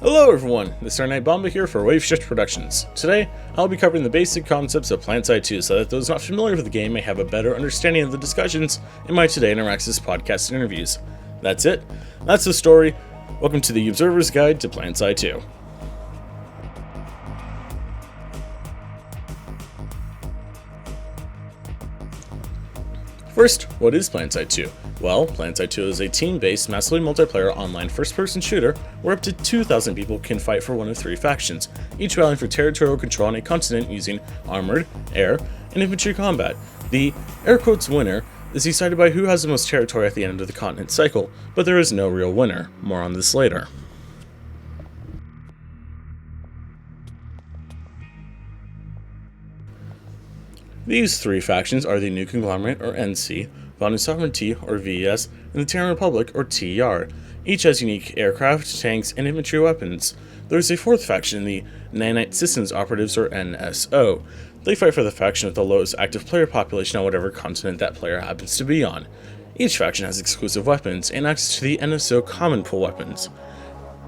Hello everyone, this is Star Knight Bomba here for Wave Shift Productions. Today, I'll be covering the basic concepts of Planetside 2 so that those not familiar with the game may have a better understanding of the discussions in my Today Interaxis podcast and interviews. That's it. That's the story. Welcome to the Observer's Guide to Planetside 2. First, what is Planetside 2? Well, Planetside 2 is a team-based, massively multiplayer online first-person shooter where up to 2,000 people can fight for one of three factions, each battling for territorial control on a continent using armored, air, and infantry combat. The air quotes winner is decided by who has the most territory at the end of the continent cycle, but there is no real winner. More on this later. These three factions are the New Conglomerate, or NC, Voting Sovereignty, or VES, and the Terran Republic, or TR. Each has unique aircraft, tanks, and infantry weapons. There is a fourth faction, the Nanite Systems Operatives, or NSO. They fight for the faction with the lowest active player population on whatever continent that player happens to be on. Each faction has exclusive weapons and access to the NSO common pool weapons.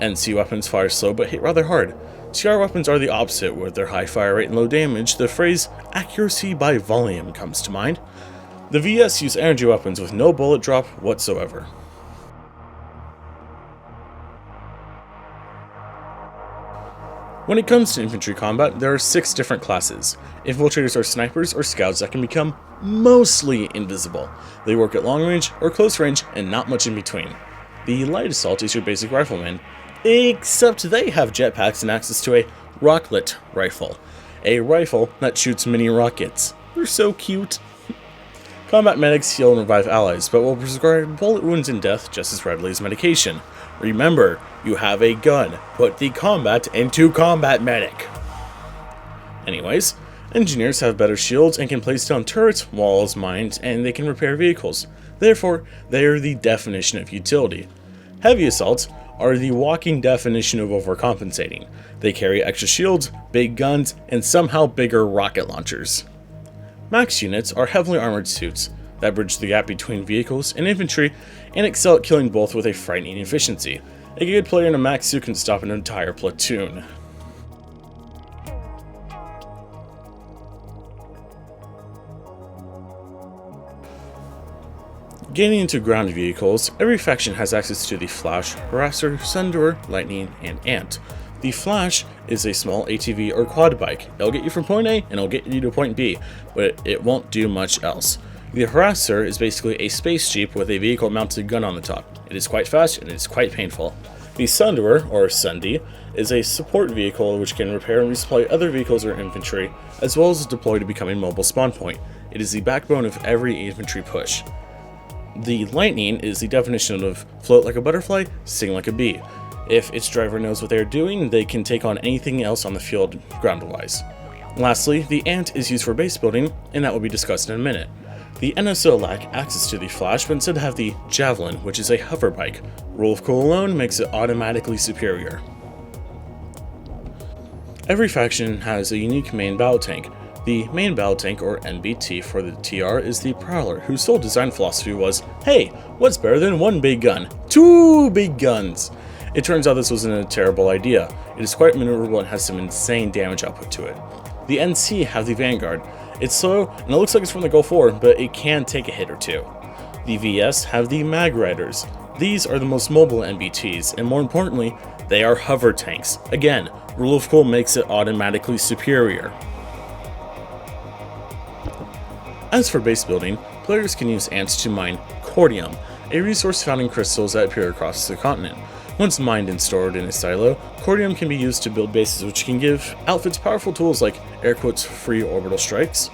NC weapons fire slow but hit rather hard. TR weapons are the opposite, with their high fire rate and low damage. The phrase accuracy by volume comes to mind. The VS use energy weapons with no bullet drop whatsoever. When it comes to infantry combat, there are 6 different classes. Infiltrators are snipers or scouts that can become mostly invisible. They work at long range or close range and not much in between. The light assault is your basic rifleman, except they have jetpacks and access to a rocklet rifle, a rifle that shoots mini rockets. They're so cute. Combat medics heal and revive allies, but will prescribe bullet wounds and death just as readily as medication. Remember, you have a gun. Put the combat into combat medic. Anyways, engineers have better shields and can place down turrets, walls, mines, and they can repair vehicles. Therefore, they are the definition of utility. Heavy assaults are the walking definition of overcompensating. They carry extra shields, big guns, and somehow bigger rocket launchers. Max units are heavily armored suits that bridge the gap between vehicles and infantry and excel at killing both with a frightening efficiency. A good player in a max suit can stop an entire platoon. Getting into ground vehicles, every faction has access to the Flash, Harasser, Sundoer, Lightning, and Ant. The Flash is a small ATV or quad bike. It'll get you from point A and it'll get you to point B, but it won't do much else. The Harasser is basically a space jeep with a vehicle-mounted gun on the top. It is quite fast and it is quite painful. The Sundoer, or Sundy, is a support vehicle which can repair and resupply other vehicles or infantry, as well as deploy to become a mobile spawn point. It is the backbone of every infantry push. The Lightning is the definition of float like a butterfly, sting like a bee. If its driver knows what they are doing, they can take on anything else on the field ground-wise. Lastly, the Ant is used for base building, and that will be discussed in a minute. The NSO lack access to the Flash, but instead have the Javelin, which is a hover bike. Rule of cool alone makes it automatically superior. Every faction has a unique main battle tank. The main battle tank, or NBT for the TR, is the Prowler, whose sole design philosophy was, hey, what's better than one big gun? 2 big guns! It turns out this wasn't a terrible idea. It is quite maneuverable and has some insane damage output to it. The NC have the Vanguard. It's slow, and it looks like it's from the Gulf War, but it can take a hit or two. The VS have the Mag Riders. These are the most mobile NBTs, and more importantly, they are hover tanks. Again, rule of cool makes it automatically superior. As for base building, players can use ants to mine cordium, a resource found in crystals that appear across the continent. Once mined and stored in a silo, cordium can be used to build bases, which can give outfits powerful tools like air quotes free orbital strikes.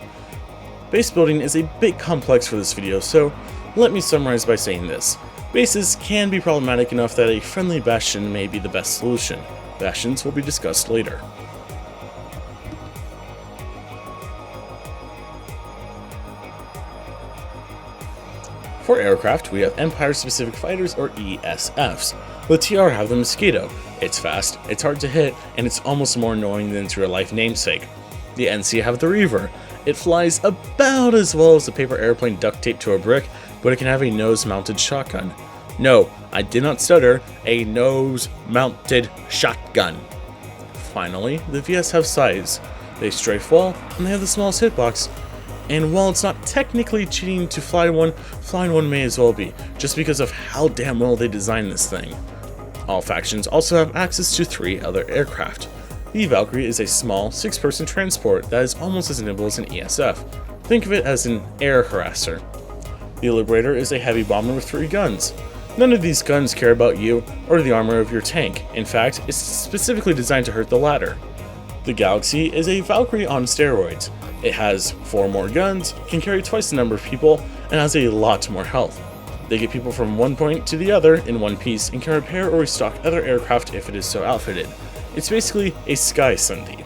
Base building is a bit complex for this video, so let me summarize by saying this. Bases can be problematic enough that a friendly bastion may be the best solution. Bastions will be discussed later. For aircraft, we have Empire-specific fighters, or ESFs. The TR have the Mosquito. It's fast, it's hard to hit, and it's almost more annoying than its real-life namesake. The NC have the Reaver. It flies about as well as a paper airplane duct taped to a brick, but it can have a nose-mounted shotgun. No, I did not stutter, a nose-mounted shotgun. Finally, the VS have size. They strafe well, and they have the smallest hitbox. And while it's not technically cheating to flying one may as well be, just because of how damn well they designed this thing. All factions also have access to 3 other aircraft. The Valkyrie is a small, 6-person transport that is almost as nimble as an ESF. Think of it as an air harasser. The Liberator is a heavy bomber with 3 guns. None of these guns care about you or the armor of your tank. In fact, it's specifically designed to hurt the latter. The Galaxy is a Valkyrie on steroids. It has 4 more guns, can carry twice the number of people, and has a lot more health. They get people from one point to the other in one piece and can repair or restock other aircraft if it is so outfitted. It's basically a Sky Sunday.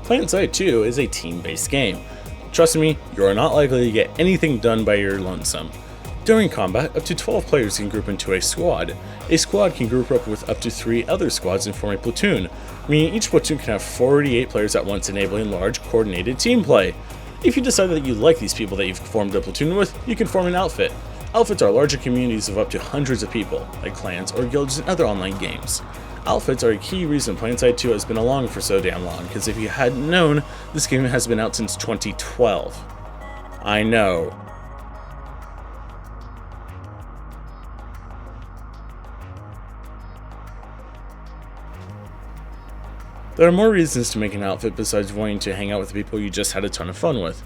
Planetside 2 is a team-based game. Trust me, you are not likely to get anything done by your lonesome. During combat, up to 12 players can group into a squad. A squad can group up with up to 3 other squads and form a platoon, meaning each platoon can have 48 players at once, enabling large, coordinated team play. If you decide that you like these people that you've formed a platoon with, you can form an outfit. Outfits are larger communities of up to hundreds of people, like clans or guilds in other online games. Outfits are a key reason Planetside 2 has been along for so damn long, because if you hadn't known, this game has been out since 2012. I know. There are more reasons to make an outfit besides wanting to hang out with the people you just had a ton of fun with.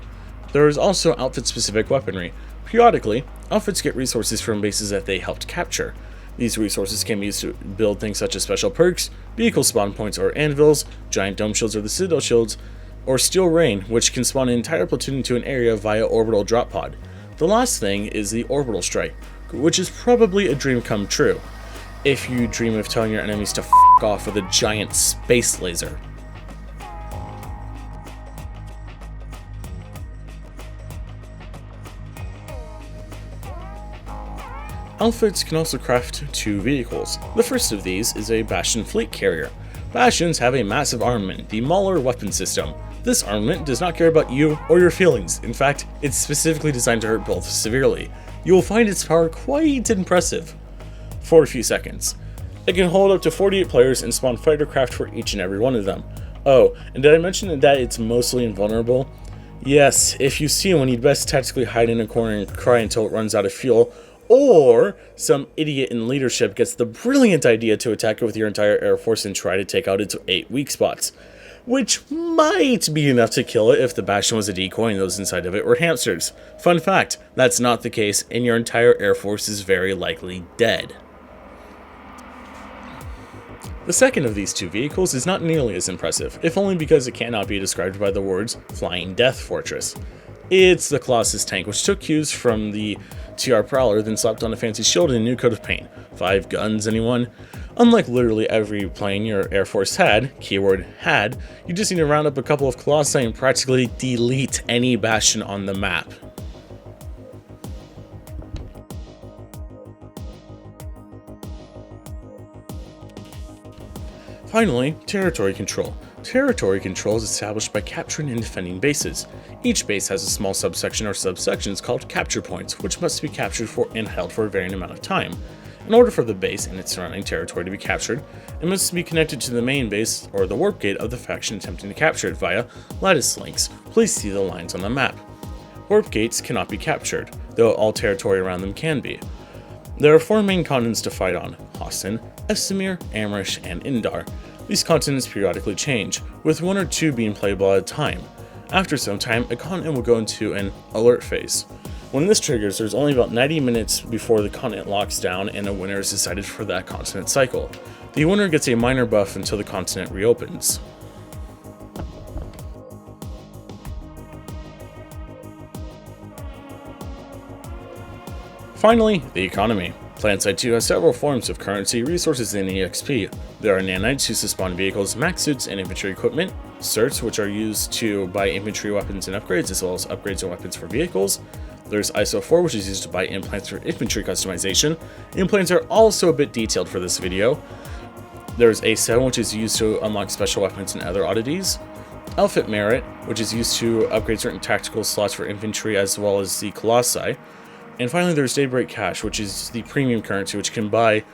There is also outfit-specific weaponry. Periodically, outfits get resources from bases that they helped capture. These resources can be used to build things such as special perks, vehicle spawn points or anvils, giant dome shields or the citadel shields, or steel rain, which can spawn an entire platoon into an area via orbital drop pod. The last thing is the orbital strike, which is probably a dream come true, if you dream of telling your enemies to f*** off with a giant space laser. Outfits can also craft 2 vehicles. The first of these is a Bastion fleet carrier. Bastions have a massive armament, the Mauler weapon system. This armament does not care about you or your feelings. In fact, it's specifically designed to hurt both severely. You will find its power quite impressive. For a few seconds. It can hold up to 48 players and spawn fighter craft for each and every one of them. Oh, and did I mention that it's mostly invulnerable? Yes, if you see one, you'd best tactically hide in a corner and cry until it runs out of fuel, or some idiot in leadership gets the brilliant idea to attack it with your entire air force and try to take out its 8 weak spots. Which might be enough to kill it if the Bastion was a decoy and those inside of it were hamsters. Fun fact, that's not the case, and your entire air force is very likely dead. The second of these 2 vehicles is not nearly as impressive, if only because it cannot be described by the words Flying Death Fortress. It's the Colossus tank, which took cues from the TR Prowler, then slapped on a fancy shield and a new coat of paint. 5 guns, anyone? Unlike literally every plane your Air Force had, keyword had, you just need to round up a couple of Colossi and practically delete any Bastion on the map. Finally, territory control. Territory control is established by capturing and defending bases. Each base has a small subsection or subsections called capture points, which must be captured for and held for a varying amount of time. In order for the base and its surrounding territory to be captured, it must be connected to the main base or the warp gate of the faction attempting to capture it via lattice links. Please see the lines on the map. Warp gates cannot be captured, though all territory around them can be. There are 4 main continents to fight on: Hostin, Estamir, Amrish, and Indar. These continents periodically change, with 1 or 2 being playable at a time. After some time, a continent will go into an alert phase. When this triggers, there's only about 90 minutes before the continent locks down and a winner is decided for that continent cycle. The winner gets a minor buff until the continent reopens. Finally, the economy. Planetside 2 has several forms of currency, resources, and EXP. There are nanites used to spawn vehicles, max suits, and infantry equipment, certs which are used to buy infantry weapons and upgrades, as well as upgrades and weapons for vehicles. There's ISO 4, which is used to buy implants for infantry customization. Implants are also a bit detailed for this video. There's A7, which is used to unlock special weapons and other oddities. Outfit Merit, which is used to upgrade certain tactical slots for infantry as well as the Colossi. And finally, there's Daybreak Cash, which is the premium currency, which can buy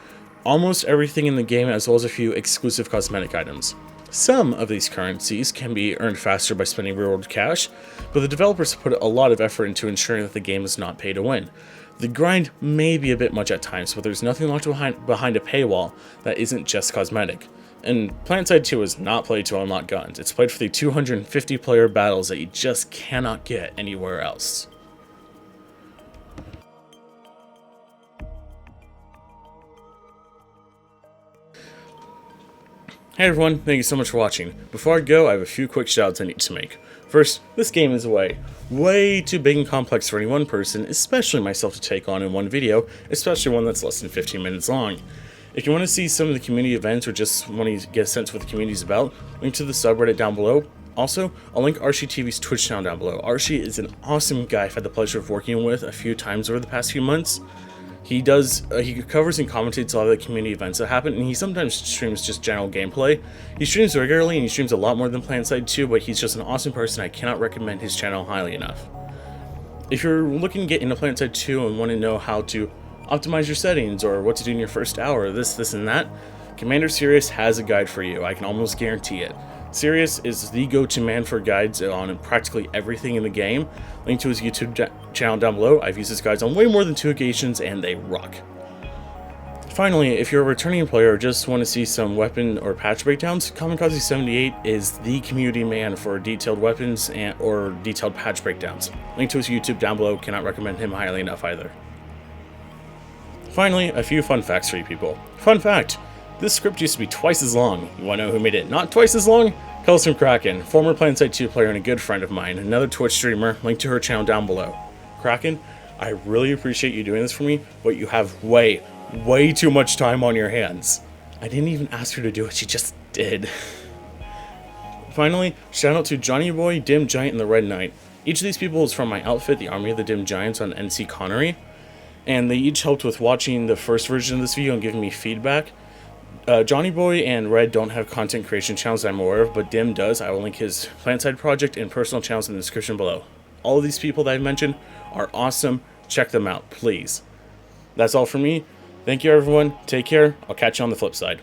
almost everything in the game as well as a few exclusive cosmetic items. Some of these currencies can be earned faster by spending real-world cash, but the developers put a lot of effort into ensuring that the game is not pay to win. The grind may be a bit much at times, but there's nothing locked behind a paywall that isn't just cosmetic. And Planetside 2 is not played to unlock guns. It's played for the 250 player battles that you just cannot get anywhere else. Hey everyone, thank you so much for watching. Before I go, I have a few quick shoutouts I need to make. First, this game is way too big and complex for any one person, especially myself, to take on in one video, especially one that's less than 15 minutes long. If you want to see some of the community events or just want to get a sense of what the community is about, link to the subreddit down below. Also, I'll link Archie TV's Twitch channel down below. Archie is an awesome guy I've had the pleasure of working with a few times over the past few months. He covers and commentates a lot of the community events that happen, and he sometimes streams just general gameplay. He streams regularly, and he streams a lot more than Planetside 2, but he's just an awesome person. I cannot recommend his channel highly enough. If you're looking to get into Planetside 2 and want to know how to optimize your settings, or what to do in your first hour, this and that, Commander Sirius has a guide for you. I can almost guarantee it. Sirius is the go-to man for guides on practically everything in the game. Link to his YouTube channel down below. I've used his guides on way more than 2 occasions, and they rock. Finally, if you're a returning player or just want to see some weapon or patch breakdowns, Kamikaze78 is the community man for detailed weapons or detailed patch breakdowns. Link to his YouTube down below. Cannot recommend him highly enough either. Finally, a few fun facts for you people. Fun fact! This script used to be twice as long. You wanna know who made it not twice as long? Calls from Kraken, former Planetside 2 player and a good friend of mine, another Twitch streamer, link to her channel down below. Kraken, I really appreciate you doing this for me, but you have way too much time on your hands. I didn't even ask her to do it, she just did. Finally, shout out to Johnny Boy, Dim Giant, and the Red Knight. Each of these people is from my outfit, the Army of the Dim Giants on NC Connery, and they each helped with watching the first version of this video and giving me feedback. Johnny Boy and Red don't have content creation channels that I'm aware of, but Dim does. I will link his Planetside project and personal channels in the description below. All of these people that I've mentioned are awesome. Check them out, please. That's all for me. Thank you, everyone. Take care. I'll catch you on the flip side.